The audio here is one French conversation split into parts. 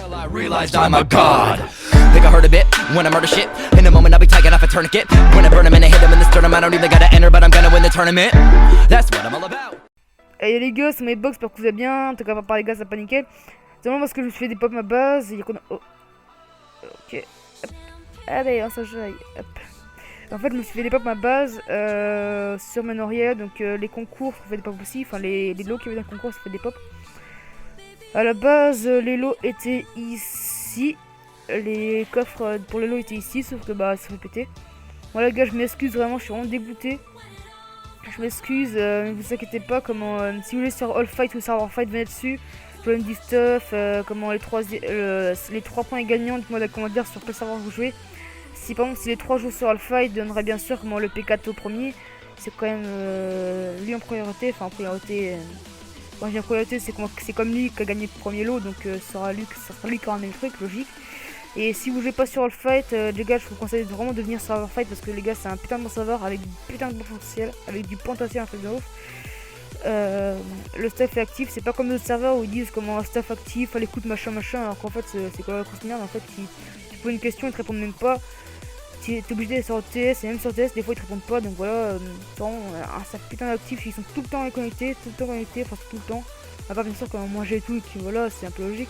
Till I realized I'm a god. Think I heard a bit when I murder shit. In a moment I'll be tagging off a tourniquet. When I burn him and I hit him in the sternum, I don't even gotta enter, but I'm gonna win the tournament. That's what I'm all about. Et les gars, c'est mes box, j'espère que vous allez bien. En tout cas, par les gars, ça paniquait. C'est vraiment parce que je me suis fait des pop ma base. Il y a qu'on a... Oh. Ok. Hop. Allez, on s'ajoute. Hop. En fait, je me suis fait des pop ma base sur Menoria. Donc, les concours, ça fait des pop aussi. Enfin, les lots qui avaient dans le concours, ça fait des pop. À la base, les lots étaient ici. Les coffres pour les lots étaient ici, sauf que bah, ça fait péter. Voilà, les gars, je m'excuse vraiment, je suis vraiment dégoûté. Je m'excuse, ne vous inquiétez pas, comment si vous voulez sur All Fight ou Server Fight, venez dessus. Je vous donne du stuff, comment les 3 points gagnants, dites-moi dans les commentaires sur quel serveur vous jouez. Si par exemple si les 3 jouent sur All Fight, donnerait bien sûr comment le P4 au premier. C'est quand même lui en priorité, enfin en priorité. Quand je dis en priorité, c'est comme lui qui a gagné le premier lot, donc ça sera lui qui aura le truc, logique. Et si vous jouez pas sur All Fight, les gars, je vous conseille vraiment de venir sur Server Fight parce que les gars, c'est un putain de bon serveur avec du putain de potentiel, avec du potentiel un truc de ouf. Le stuff est actif, c'est pas comme d'autres serveurs où ils disent comment stuff actif, à l'écoute machin machin, alors qu'en fait c'est quoi la grosse merde. En fait, tu poses une question, ils te répondent même pas. T'es obligé d'être sur TS, et même sur TS, des fois ils te répondent pas, donc voilà, un stuff putain d'actif, ils sont tout le temps connectés, enfin tout le temps. À part bien sûr quand manger et tout, et puis voilà, c'est un peu logique.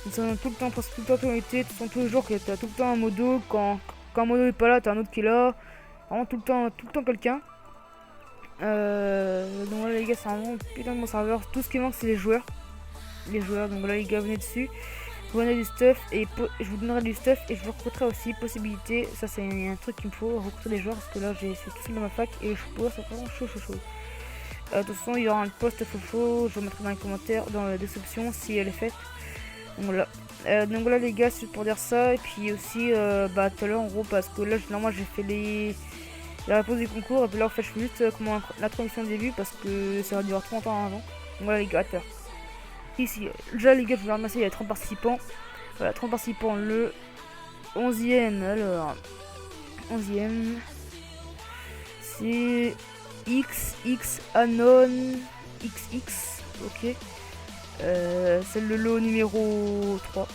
Ils sont tout le temps, presque tout le temps connectés, tous les jours que t'as tout le temps un modo, quand un modo est pas là, t'as un autre qui est là. Vraiment tout le temps quelqu'un. Donc voilà les gars, c'est vraiment putain de bon serveur. Tout ce qui manque c'est les joueurs. Donc voilà les gars, venez dessus. Vous donnez du stuff et je vous donnerai du stuff et je vous recruterai aussi possibilité. Ça c'est un truc qu'il me faut, recruter des joueurs parce que là je suis tout seul dans ma fac et je suis ça vraiment chaud. De toute façon il y aura un post faux, je vous mettrai dans les commentaires, dans la description si elle est faite. Donc voilà les gars, c'est pour dire ça. Et puis aussi bah tout à l'heure en gros, parce que là normalement j'ai fait la réponse du concours. Et puis là en fait je fais juste l'introduction au début parce que ça va durer 30 ans avant. Donc voilà les gars, à tout à l'heure. Ici, déjà les gars, je vous remercie, il y a 30 participants. Voilà, 30 participants, le 11e, alors 11e c'est XX Anon XX, ok. C'est le lot numéro 3.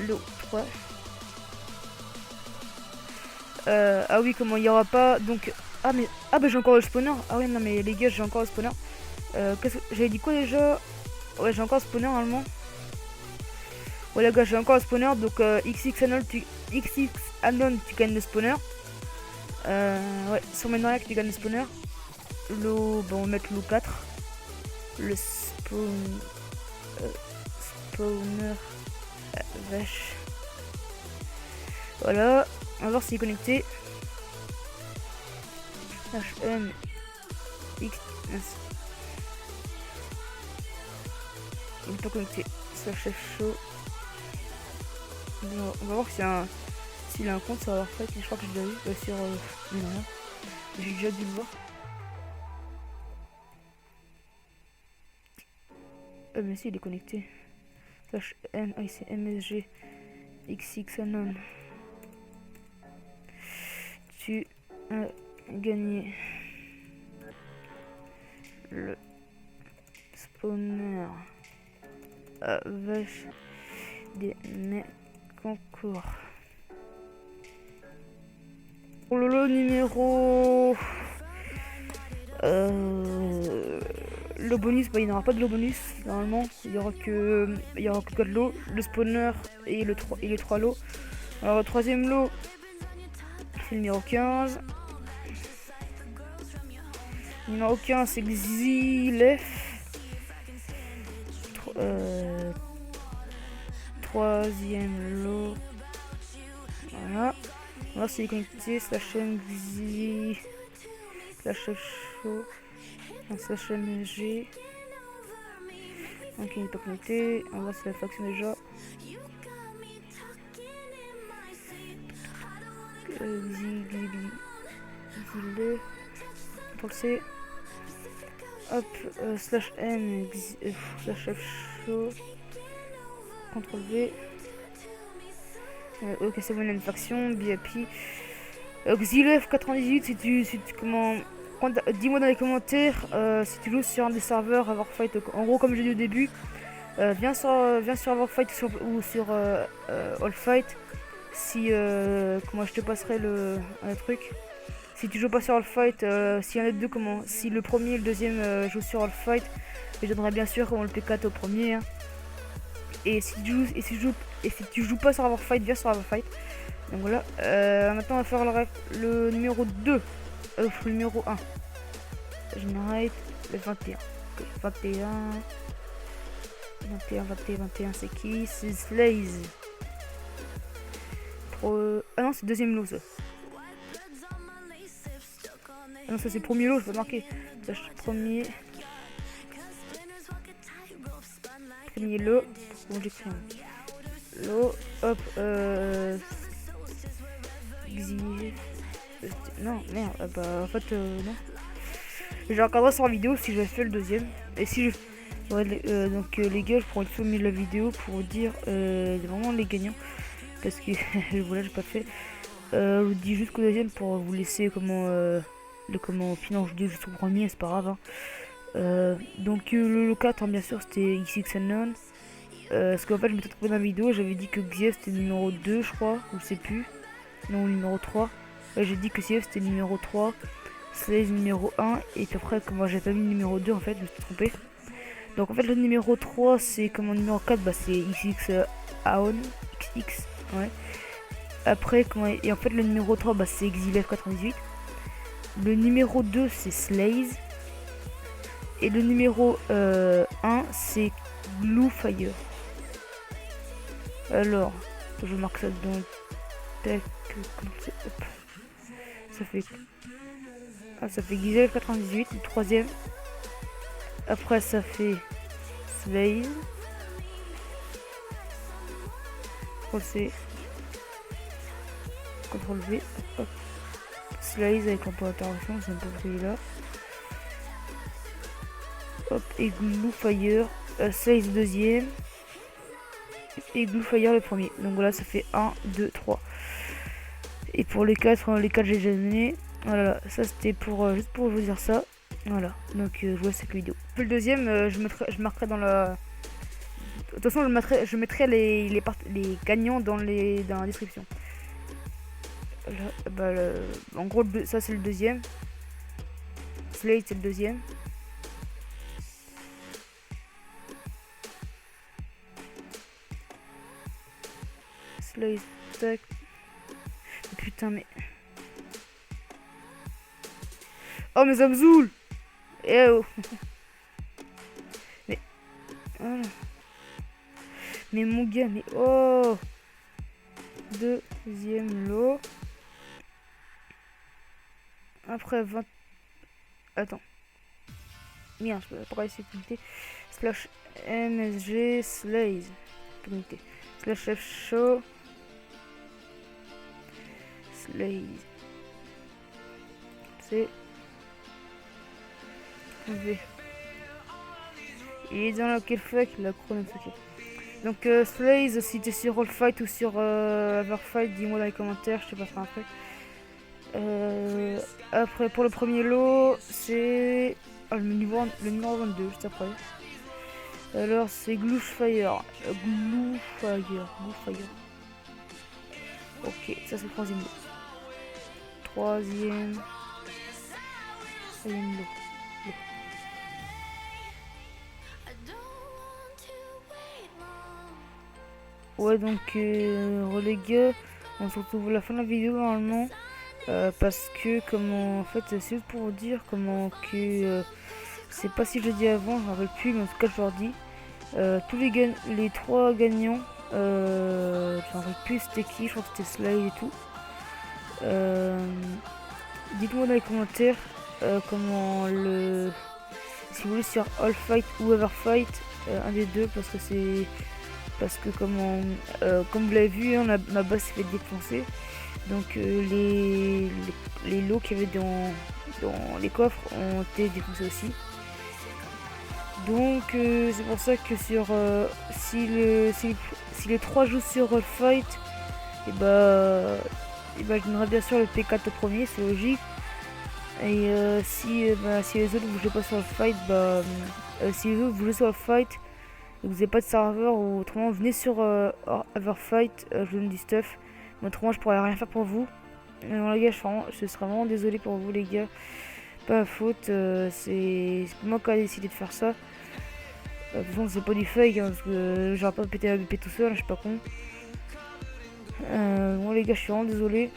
Lot 3. Ah oui, comment il y aura pas. Donc. Ah bah j'ai encore le spawner. Ah oui, non mais les gars, j'ai encore le spawner. J'avais dit quoi déjà? Ouais, j'ai encore le spawner normalement. Ouais les gars, j'ai encore le spawner. Donc XX Anon, tu gagnes le spawner. Ouais, sur Menoria tu gagnes le spawner. Lot, bon, on va mettre lot 4. Le spawner vache. Voilà, on va voir s'il est connecté. HM X. Il n'est pas connecté. Slash show. Bon, on va voir s'il a un compte sur leur fait. Je crois que j'ai déjà vu sur j'ai déjà dû le voir. Mais si, il est connecté. Slash M, c'est MSG XX Anon. Tu as gagné le spawner avec des concours. Pour le lot numéro le bonus, bah il n'y aura pas de lot bonus normalement, il y aura que 4 lots, le spawner et les 3 lots. Alors le troisième lot c'est le numéro 15. Le numéro 15 c'est Xilef. Troisième lot. Voilà. On va voir s'il est connecté. Slash MG. Slash show. Slash MG. Ok, il n'est pas connecté. On va voir si la faction déjà. Xilef. Pour le C. Hop, slash M, slash F show. CTRL V. Ok, c'est bon, une faction, BIP. Xilef 98, comment. Dis-moi dans les commentaires si tu joues sur un des serveurs à Warfight. En gros, comme j'ai dit au début, Viens sur Overfight ou sur All Fight. Si comment je te passerai un truc. Si tu joues pas sur All Fight, s'il y en a deux, si le premier et le deuxième jouent sur All Fight, je donnerai bien sûr comment le P4 au premier. Hein. Et si tu joues pas sur Overfight, viens sur Overfight. Donc voilà. Maintenant on va faire le numéro 2. Le numéro 1. Generate le 21. Ok, 21, c'est qui? C'est Slaze. Ah non, c'est le deuxième lot ça. Ah non, ça c'est le premier lot, je peux marquer. Premier lot. Comment j'écris? Lot, hop, non, merde, bah en fait, non. Je regarderai sur la vidéo si j'ai fait le deuxième. Et si je... Ouais, donc les gars, je pourrais filmer la vidéo pour dire vraiment les gagnants. Parce que voilà, j'ai pas fait. Je vous dis jusqu'au deuxième pour vous laisser comment... Finalement, je dis jusqu'au premier, c'est pas grave. Hein. Donc le 4, hein, bien sûr, c'était XX Unknown. Parce qu'en fait, je m'étais trouvé dans la vidéo, j'avais dit que Xiev c'était numéro 2, je crois, ou je sais plus. Non, numéro 3. Ouais, j'ai dit que Xiev c'était numéro 3. Slaze numéro 1. Et puis après, comme moi j'avais pas mis le numéro 2, en fait, je me suis trompé. Donc en fait, le numéro 3, c'est comme le numéro 4, bah c'est XX Aon. XX, ouais. Après, et en fait, le numéro 3, bah c'est Xylev 98. Le numéro 2, c'est Slaze. Et le numéro 1, c'est Gluefire. Alors, je marque ça dans le texte. Ça fait... Ah, ça fait Xylev 98, le troisième. Après, ça fait Slaze. CTRL-C. CTRL-V. Hop. Slaze avec un point d'interrogation, c'est un peu celui-là. Hop, et Gluefire. Slaze deuxième. Et Gluefire le premier. Donc voilà, ça fait 1, 2, 3. Et pour les 4, j'ai déjà donné. Voilà, ça c'était pour juste pour vous dire ça. Voilà, donc je vois cette vidéo. Le deuxième, je marquerai dans la... De toute façon, je mettrai les gagnants dans la description. Là, bah, en gros, ça c'est le deuxième. Slate c'est le deuxième. Slate, tac. Putain, mais... Oh, mais ça me saoule! Eh oh! Mais... Voilà. Mais mon gars, mais oh! Deuxième lot. Après 20... Attends. Merde, je peux pas essayer de connecter. Slash MSG Slaze. Connecter. Slash F show. Slaze. C'est... V. Il est dans lequel fuck la chrono. Donc Slaze, si t'es sur All Fight ou sur Everfight, dis-moi dans les commentaires, je te passerai un truc. Après pour le premier lot, c'est le numéro 22 juste après. Alors c'est Gluefire. Gluefire. Ok, ça c'est le troisième lot. Troisième lot. Ouais, donc les gars, on se retrouve à la fin de la vidéo normalement. Parce que comment en fait c'est juste pour vous dire comment que c'est pas si je l'ai dit avant, je m'en rappelle plus, mais en tout cas je leur dis tous les 3 gagnants, je m'en rappelle plus c'était qui, je crois que c'était Slide et tout. Dites-moi dans les commentaires comment si vous voulez sur All Fight ou Everfight, un des deux, parce que comme vous l'avez vu, hein, ma base s'est fait défoncer. Donc les lots qu'il y avait dans les coffres ont été défoncés aussi. Donc c'est pour ça que si les 3 jouent sur All Fight, et bah je donnerai bien sûr le P4 au premier, c'est logique. Et si les autres vous jouez pas sur All Fight, si les autres vous jouez sur All Fight, Donc vous n'avez pas de serveur ou autrement, venez sur Everfight, je vous donne du stuff. Mais autrement, je pourrais rien faire pour vous. Non les gars, je serais vraiment désolé pour vous les gars. Pas ma faute, c'est moi qui ai décidé de faire ça. De toute façon, c'est pas du fake, hein, parce que j'aurais pas pété la BP tout seul, je suis pas con. Bon les gars, je suis vraiment désolé.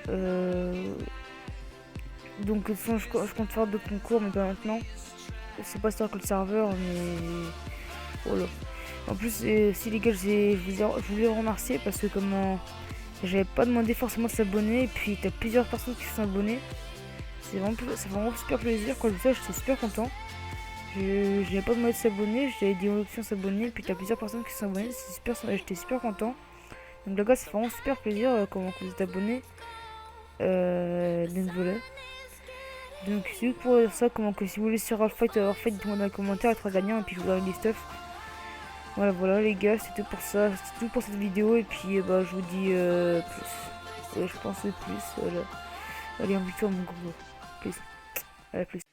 Donc de toute façon, je compte faire d'autres concours, mais pas maintenant. C'est pas sûr que le serveur, mais voilà. En plus, si les gars, je voulais vous remercier parce que comment j'avais pas demandé forcément de s'abonner, et puis t'as plusieurs personnes qui se sont abonnées. Ça fait vraiment super plaisir. Quand je fais ça, j'étais super content. J'avais pas demandé de s'abonner, j'avais dit en option s'abonner, puis t'as plusieurs personnes qui se sont abonnées, j'étais super content. Donc les gars, ça fait vraiment super plaisir comment vous êtes abonnés. Donc voilà. Donc c'est juste pour dire ça, comment que si vous voulez sur Warfight, dites-moi dans les commentaires les 3 gagnants, et puis je vous donne des stuff. Voilà les gars, c'était pour ça, c'est tout pour cette vidéo, et puis je vous dis plus. Ouais, je pense plus, voilà. Allez, invite-toi mon gros. Plus. Allez, plus.